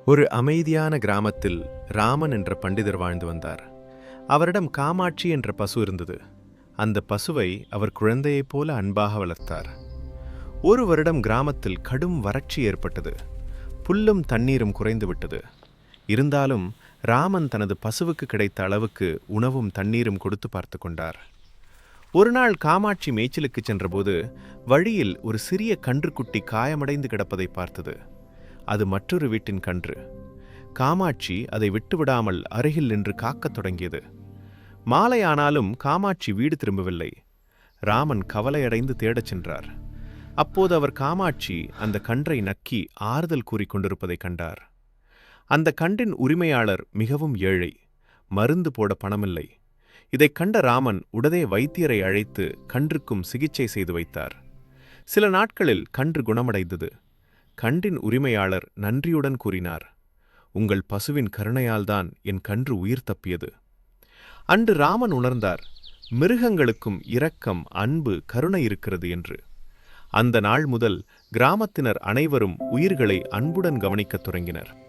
ஒரு அமைதியான கிராமத்தில் ராமன் என்ற பண்டிதர் வாழ்ந்து வந்தார். அவரிடம் காமாட்சி என்ற பசு இருந்தது. அந்த பசுவை அவர் குழந்தையைப் போல அன்பாக வளர்த்தார். ஒரு வருடம் கிராமத்தில் கடும் வறட்சி ஏற்பட்டது. புல்லும் தண்ணீரும் குறைந்துவிட்டது. இருந்தாலும் ராமன் தனது பசுவுக்கு கிடைத்த அளவுக்கு உணவும் தண்ணீரும் கொடுத்து பார்த்து கொண்டார். ஒரு நாள் காமாட்சி மேய்ச்சலுக்கு சென்றபோது வழியில் ஒரு சிறிய கன்றுக்குட்டி காயமடைந்து கிடப்பதை பார்த்தது. அது மற்றொரு வீட்டின் கன்று. காமாட்சி அதை விட்டுவிடாமல் அருகில் நின்று காக்கத் தொடங்கியது. மாலையானாலும் காமாட்சி வீடு திரும்பவில்லை. ராமன் கவலையடைந்து தேடச் சென்றார். அப்போது அவர் காமாட்சி அந்த கன்றை நக்கி ஆறுதல் கூறிக்கொண்டிருப்பதைக் கண்டார். அந்த கன்றின் உரிமையாளர் மிகவும் ஏழை. மருந்து போட பணமில்லை. இதைக் கண்ட ராமன் உடனே வைத்தியரை அழைத்து கன்றுக்கும் சிகிச்சை செய்து வைத்தார். சில நாட்களில் கன்று குணமடைந்தது. கன்றின் உரிமையாளர் நன்றியுடன் கூறினார், "உங்கள் பசுவின் கருணையால்தான் என் கன்று உயிர் தப்பியது." அன்று ராமன் உணர்ந்தார், மிருகங்களுக்கும் இரக்கம், அன்பு, கருணை இருக்கிறது என்று. அந்த நாள் முதல் கிராமத்தினர் அனைவரும் உயிர்களை அன்புடன் கவனிக்கத் தொடங்கினர்.